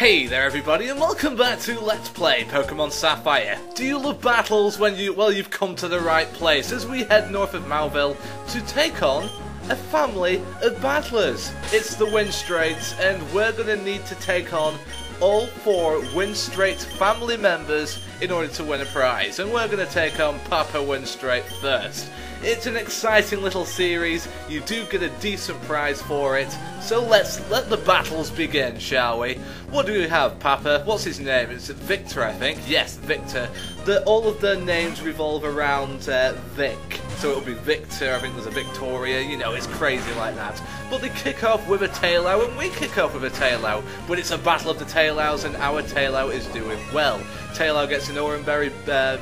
Hey there everybody, and welcome back to Let's Play Pokemon Sapphire. Do you love battles? Well, you've come to the right place as we head north of Mauville to take on a family of battlers. It's the Winstrates, and we're going to need to take on all 4 Winstrates family members in order to win a prize. And we're going to take on Papa Winstrate first. It's an exciting little series, you do get a decent prize for it, so let's let the battles begin, shall we? What do we have, Papa? What's his name? It's Victor, I think. Yes, Victor. All of their names revolve around Vic. So it'll be Victor, I think there's a Victoria, you know, it's crazy like that. But they kick off with a tail-out, and we kick off with a tail-out. But it's a battle of the tail-outs, and our tail-out is doing well. Tail-out gets an Oranberry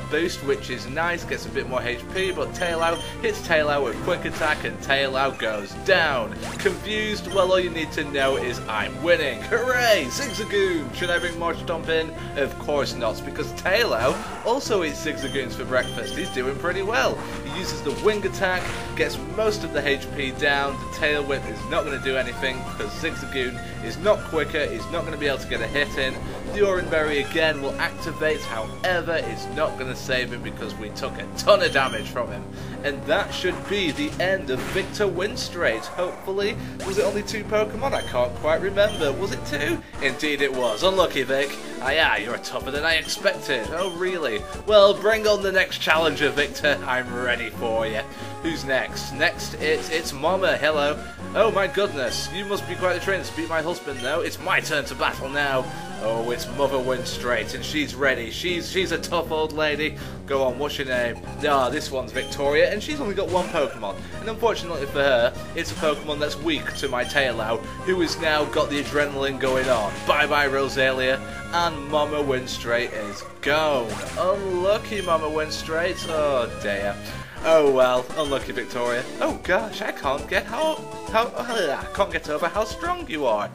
boost, which is nice, gets a bit more HP, but tail-out hits tail-out with quick attack, and tail-out goes down. Confused? Well, all you need to know is I'm winning. Hooray! Zigzagoon! Should I bring Marchstomp in? Of course not, because tail-out also eats Zigzagoons for breakfast. He's doing pretty well. He uses the wing attack, gets most of the HP down. The tail whip is not going to do anything because Zigzagoon is not quicker, he's not going to be able to get a hit in. The Oranberry again will activate, however it's not going to save him because we took a ton of damage from him. And that should be the end of Victor Winstrate, hopefully. Was it only 2 Pokemon? I can't quite remember. Was it 2? Indeed it was. Unlucky, Vic. Ah yeah, you're tougher than I expected. Oh really? Well, bring on the next challenger, Victor. I'm ready for you. Who's next? Next, it's Mama. Hello. Oh my goodness, you must be quite the trainer to beat my husband, though. It's my turn to battle now. Oh, it's Mother Winstrate, and she's ready. She's a tough old lady. Go on, what's your name? Ah, this one's Victoria, and she's only got 1 Pokemon. And unfortunately for her, it's a Pokemon that's weak to my tail-out, who has now got the adrenaline going on. Bye-bye, Rosalia, and Mama Winstrate is gone. Unlucky, Mama Winstrate. Oh, dear. Oh well, unlucky Victoria. Oh gosh, I can't get I can't get over how strong you are.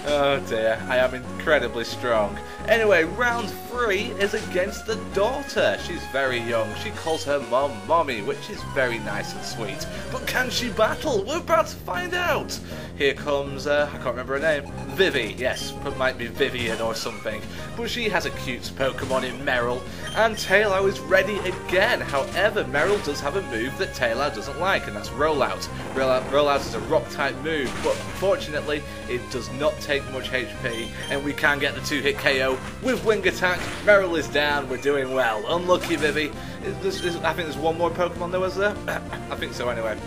Oh dear, I am incredibly strong. Anyway, round 3 is against the daughter. She's very young. She calls her mom Mommy, which is very nice and sweet. But can she battle? We're about to find out. Here comes, I can't remember her name. Vivi, yes, it might be Vivian or something. But she has a cute Pokemon in Meryl. And tail-out is ready again. However, Meryl does have a move that tail-out doesn't like, and that's Rollout. Rollout is a rock-type move, but unfortunately, it does not take much HP, and we can get the 2-hit KO with Wing Attack. Meryl is down, we're doing well. Unlucky Vivi. I think there's 1 more Pokemon there, was there? I think so anyway.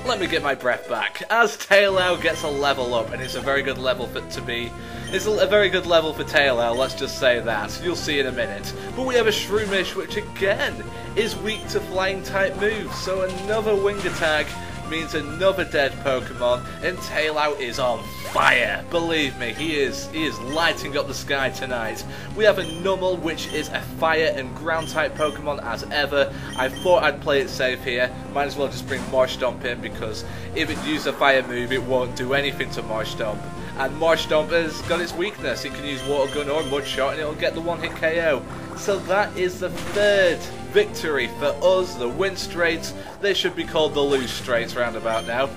Let me get my breath back. As tail-out gets a level up, and it's a very good level for it to be. It's a very good level for tail-out, let's just say that. You'll see in a minute. But we have a Shroomish, which again is weak to flying-type moves, so another Wing Attack means another dead Pokemon, and tail-out is on fire. Believe me, he is lighting up the sky tonight. We have a Numel, which is a fire and ground type Pokemon as ever. I thought I'd play it safe here. Might as well just bring Marchstomp in, because if it uses a fire move, it won't do anything to Marchstomp. And Marchstomp has got its weakness. It can use Water Gun or Mud Shot, and it'll get the 1-hit KO. So that is the 3rd victory for us, the Winstrates. They should be called the Lose Straits roundabout now.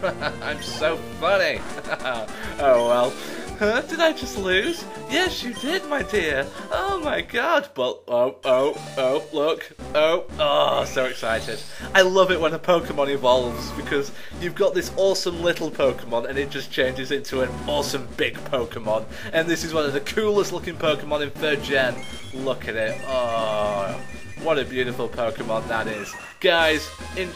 I'm so funny. Oh well. Huh? Did I just lose? Yes, you did, my dear. Oh my god. But, oh, look. Oh, so excited. I love it when a Pokemon evolves, because you've got this awesome little Pokemon and it just changes into an awesome big Pokemon. And this is one of the coolest looking Pokemon in 3rd gen. Look at it. Oh, what a beautiful Pokemon that is. Guys,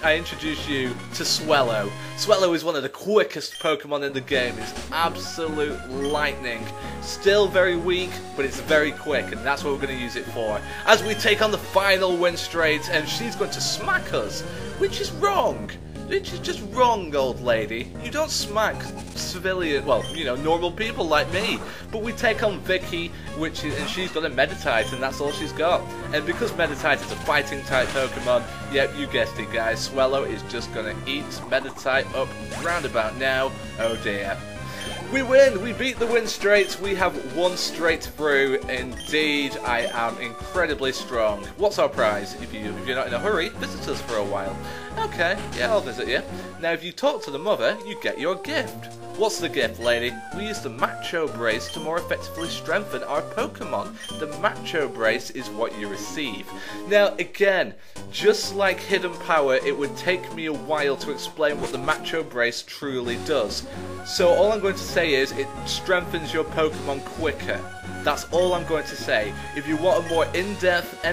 I introduce you to Swellow. Swellow is one of the quickest Pokemon in the game. It's absolute lightning. Still very weak, but it's very quick, and that's what we're going to use it for. As we take on the final Winstrate, and she's going to smack us, which is wrong. Which is just wrong, old lady. You don't smack civilian, well, you know, normal people like me. But we take on Vicky, and she's got a Meditite, and that's all she's got. And because Meditite is a fighting type Pokemon, yep, you guessed it, guys. Swellow is just gonna eat Meditite up roundabout now. Oh dear. We win! We beat the Winstrates. We have won straight through. Indeed, I am incredibly strong. What's our prize? If you're not in a hurry, visit us for a while. Okay, yeah, I'll visit you. Now, if you talk to the mother, you get your gift. What's the gift, lady? We use the Macho Brace to more effectively strengthen our Pokemon. The Macho Brace is what you receive. Now, again, just like Hidden Power, it would take me a while to explain what the Macho Brace truly does. So all I'm going to say is it strengthens your Pokemon quicker. That's all I'm going to say. If you want a more in-depth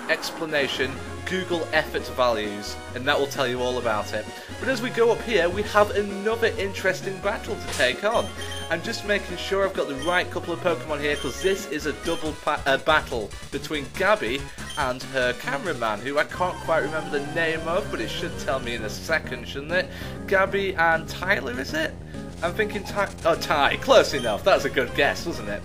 explanation, Google effort values, and that will tell you all about it. But as we go up here, we have another interesting battle to take on. I'm just making sure I've got the right couple of Pokemon here, because this is a double battle between Gabby and her cameraman, who I can't quite remember the name of, but it should tell me in a second, shouldn't it? Gabby and Tyler, is it? I'm thinking Ty. Close enough. That was a good guess, wasn't it?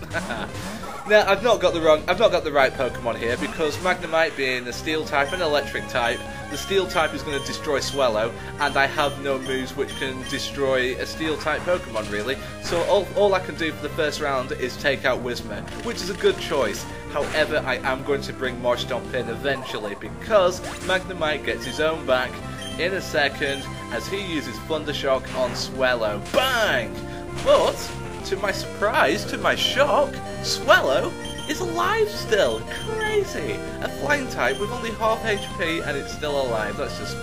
Now, I've not got the right Pokemon here, because Magnemite being a Steel type and Electric type, the Steel type is going to destroy Swellow, and I have no moves which can destroy a Steel type Pokemon, really. So all I can do for the first round is take out Whismur, which is a good choice. However, I am going to bring Marshtomp in eventually, because Magnemite gets his own back in a second as he uses Thundershock on Swellow. Bang! But, to my surprise, to my shock, Swellow is alive still. Crazy! A flying type with only half HP and it's still alive. That's just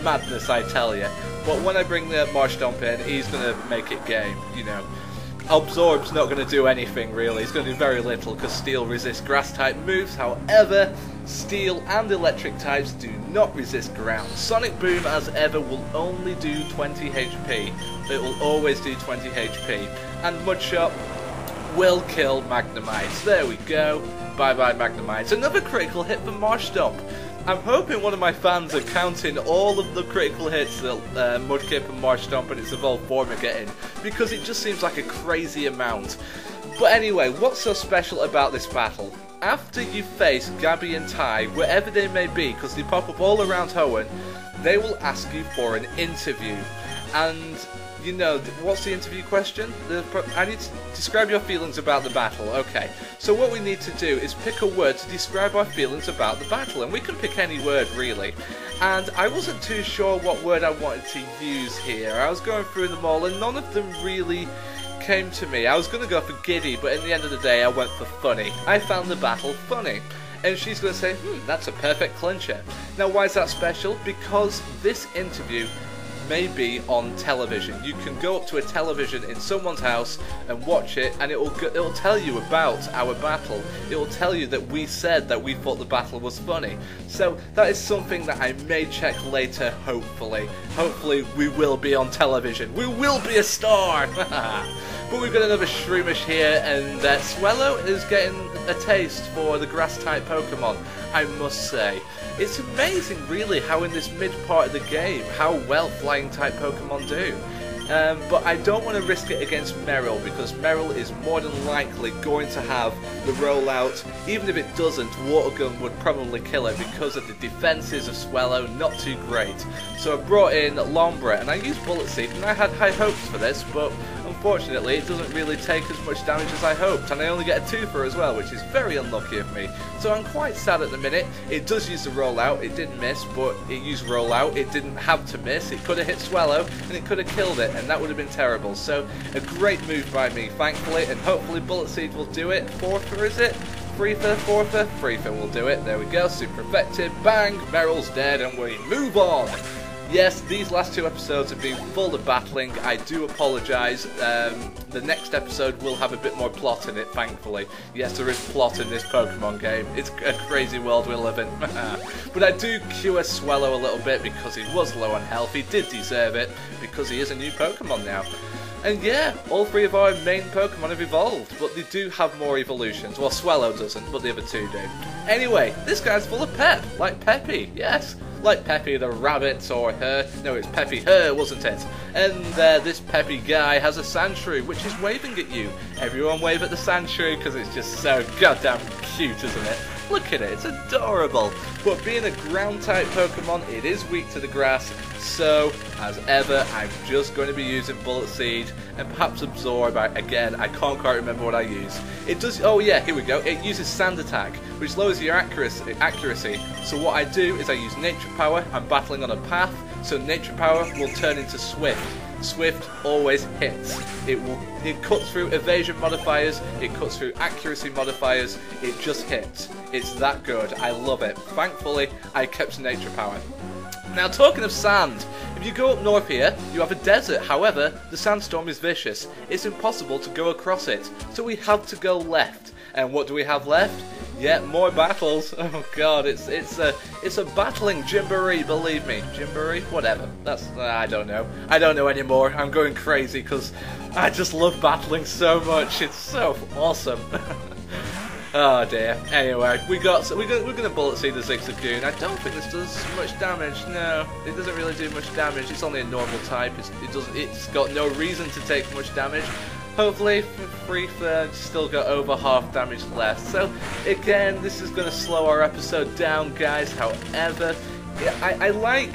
madness, I tell you. But when I bring the Marshtomp in, he's going to make it game, you know. Absorb's not going to do anything really, he's going to do very little because Steel resists grass type moves. However, Steel and Electric types do not resist ground. Sonic Boom, as ever, will only do 20 HP. It will always do 20 HP. And Mudshot will kill Magnemite. There we go. Bye bye Magnemite. Another critical hit for Marshtomp. I'm hoping one of my fans are counting all of the critical hits that Mudkip and Marshtomp and its evolved form are getting, because it just seems like a crazy amount. But anyway, what's so special about this battle? After you face Gabby and Ty, wherever they may be, because they pop up all around Hoenn, they will ask you for an interview. And you know, what's the interview question? I need to describe your feelings about the battle. Okay, so what we need to do is pick a word to describe our feelings about the battle, and we can pick any word really. And I wasn't too sure what word I wanted to use here. I was going through them all and none of them really came to me. I was going to go for giddy, but in the end of the day I went for funny. I found the battle funny. And she's going to say, that's a perfect clincher. Now why is that special? Because this interview may be on television. You can go up to a television in someone's house and watch it, and it will tell you about our battle. It will tell you that we said that we thought the battle was funny. So that is something that I may check later, hopefully. Hopefully we will be on television. We will be a star! But we've got another Shroomish here, and Swellow is getting a taste for the grass-type Pokemon, I must say. It's amazing, really, how in this mid-part of the game, how well flying-type Pokemon do. But I don't want to risk it against Meryl, because Meryl is more than likely going to have the rollout. Even if it doesn't, Water Gun would probably kill it because of the defences of Swellow, not too great. So I brought in Lombra, and I used Bullet Seed, and I had high hopes for this, but unfortunately it doesn't really take as much damage as I hoped, and I only get a 2-fer as well, which is very unlucky of me. So I'm quite sad at the minute. It does use the rollout, it did miss, but it used rollout, it didn't have to miss, it could have hit Swellow, and it could have killed it, and that would have been terrible. So a great move by me, thankfully, and hopefully Bullet Seed will do it. 4-fer is it? 3-fer, 4-fer? 3-fer will do it. There we go, super effective. Bang! Meryl's dead, and we move on. Yes, these last 2 episodes have been full of battling. I do apologise. The next episode will have a bit more plot in it, thankfully. Yes, there is plot in this Pokemon game. It's a crazy world we live in. But I do cure Swellow a little bit because he was low on health. He did deserve it because he is a new Pokemon now. And yeah, all 3 of our main Pokemon have evolved, but they do have more evolutions. Well, Swellow doesn't, but the other 2 do. Anyway, this guy's full of pep, like Peppy, yes. Like Peppy the rabbit, or her. No, it's Peppy her, wasn't it? And this Peppy guy has a Sandshrew, which is waving at you. Everyone wave at the Sandshrew, because it's just so goddamn cute, isn't it? Look at it, it's adorable. But being a ground type Pokemon, it is weak to the grass. So, as ever, I'm just going to be using Bullet Seed and perhaps Absorb. Again, I can't quite remember what I use. It does, oh yeah, here we go. It uses Sand Attack, which lowers your accuracy. So what I do is I use Nature Power. I'm battling on a path, so Nature Power will turn into Swift. Swift always hits. It cuts through evasion modifiers, it cuts through accuracy modifiers, it just hits. It's that good. I love it. Thankfully, I kept Nature Power. Now, talking of sand, if you go up north here, you have a desert. However, the sandstorm is vicious. It's impossible to go across it, so we have to go left. And what do we have left? Yet more battles. Oh god, it's a battling Gymboree, believe me. Gymboree? Whatever. That's I don't know. I don't know anymore. I'm going crazy because I just love battling so much. It's so awesome. Oh dear. Anyway, we're gonna Bullet Seed the Zigzagoon. I don't think this does much damage. No, it doesn't really do much damage. It's only a normal type. It's got no reason to take much damage. Hopefully, Free Third still got over half damage left. So again, this is gonna slow our episode down, guys. However, I like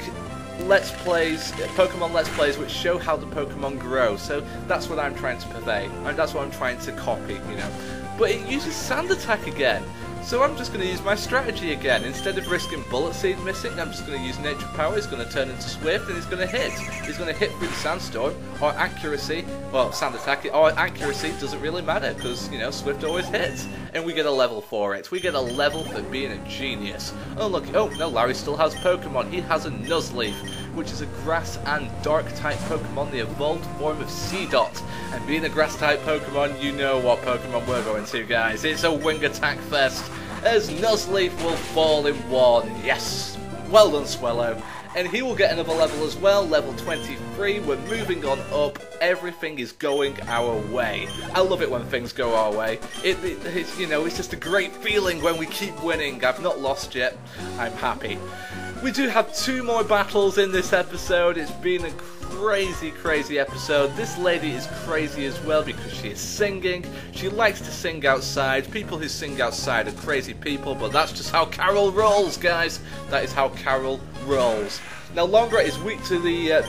Let's Plays, Pokemon Let's Plays, which show how the Pokemon grow. So that's what I'm trying to purvey. That's what I'm trying to copy, you know. But it uses Sand Attack again, so I'm just going to use my strategy again. Instead of risking Bullet Seed missing, I'm just going to use Nature Power. It's going to turn into Swift, and it's going to hit. It's going to hit through the Sandstorm, or Accuracy, well, Sand Attack, or Accuracy doesn't really matter, because, you know, Swift always hits. And we get a level for it. We get a level for being a genius. Oh, look, oh, no, Larry still has Pokemon. He has a Nuzleaf, which is a grass and dark type Pokemon, the evolved form of Seedot. And being a grass type Pokemon, you know what Pokemon we're going to, guys. It's a Wing Attack Fest, as Nuzleaf will fall in one. Yes, well done, Swellow. And he will get another level as well, level 23. We're moving on up. Everything is going our way. I love it when things go our way. It's, you know, it's just a great feeling when we keep winning. I've not lost yet. I'm happy. We do have 2 more battles in this episode. It's been a crazy episode. This lady is crazy as well because she is singing. She likes to sing outside. People who sing outside are crazy people, but that's just how Carol rolls, guys. That is how Carol rolls. Now, Lombra is weak to the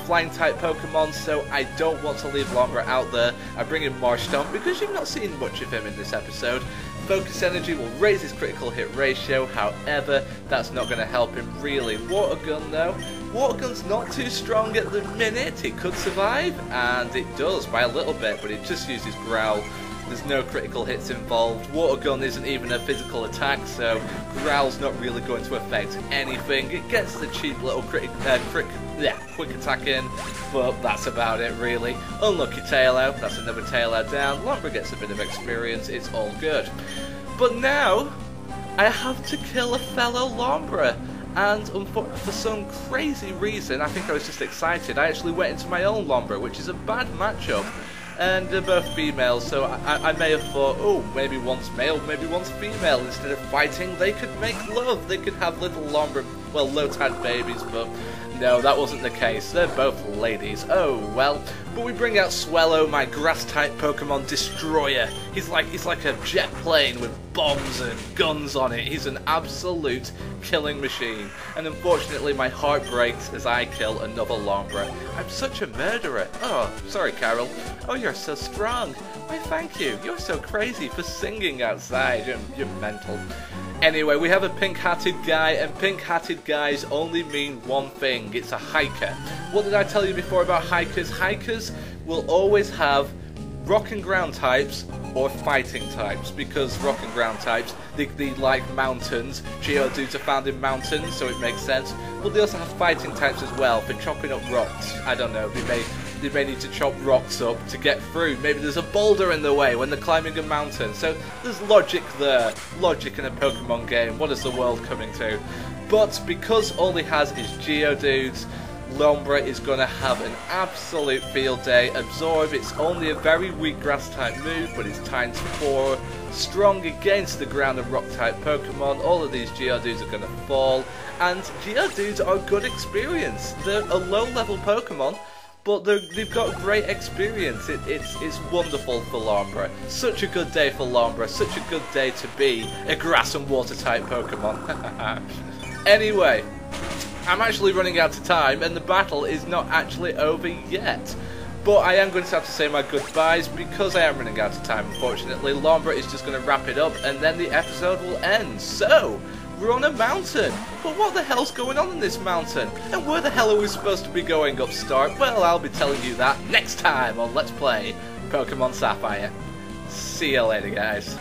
flying type Pokemon, so I don't want to leave Lombra out there. I bring in Marshtomp because you've not seen much of him in this episode. Focus Energy will raise his critical hit ratio, however, that's not going to help him really. Water Gun though, Water Gun's not too strong at the minute. It could survive, and it does by a little bit, but it just uses Growl. There's no critical hits involved. Water Gun isn't even a physical attack, so Growl's not really going to affect anything. It gets the cheap little quick attack in, but that's about it really. Unlucky Taillow, that's another Taillow down. Lombra gets a bit of experience, it's all good. But now, I have to kill a fellow Lombra. And for some crazy reason, I think I was just excited, I actually went into my own Lombra, which is a bad matchup. And they're both females, so I may have thought, oh, maybe one's male, maybe one's female. Instead of fighting, they could make love. They could have little Lombra, well, Lotad babies, but no, that wasn't the case. They're both ladies. Oh, well. But we bring out Swellow, my grass-type Pokemon destroyer. He's like a jet plane with bombs and guns on it. He's an absolute killing machine. And unfortunately, my heart breaks as I kill another Lombra. I'm such a murderer. Oh, sorry, Carol. Oh, you're so strong. Why, thank you. You're so crazy for singing outside. You're mental. Anyway, we have a pink-hatted guy, and pink-hatted guys only mean one thing. It's a hiker. What did I tell you before about hikers? Hikers will always have rock and ground types or fighting types, because rock and ground types, they like mountains. Geodudes are found in mountains, so it makes sense. But they also have fighting types as well for chopping up rocks. I don't know, they may need to chop rocks up to get through. Maybe there's a boulder in the way when they're climbing a mountain. So there's logic there. Logic in a Pokemon game. What is the world coming to? But because all he has is Geodudes, Lombra is going to have an absolute field day. Absorb, it's only a very weak grass type move, but it's times 4. Strong against the ground and rock type Pokemon. All of these Geodudes are going to fall. And Geodudes are good experience. They're a low level Pokemon, but they've got great experience. It's wonderful for Lombra. Such a good day for Lombra. Such a good day to be a grass and water type Pokemon. Anyway, I'm actually running out of time, and the battle is not actually over yet. But I am going to have to say my goodbyes because I am running out of time, unfortunately. Lombra is just going to wrap it up, and then the episode will end. So, we're on a mountain. But what the hell's going on in this mountain? And where the hell are we supposed to be going, Upstart? Well, I'll be telling you that next time on Let's Play Pokemon Sapphire. See you later, guys.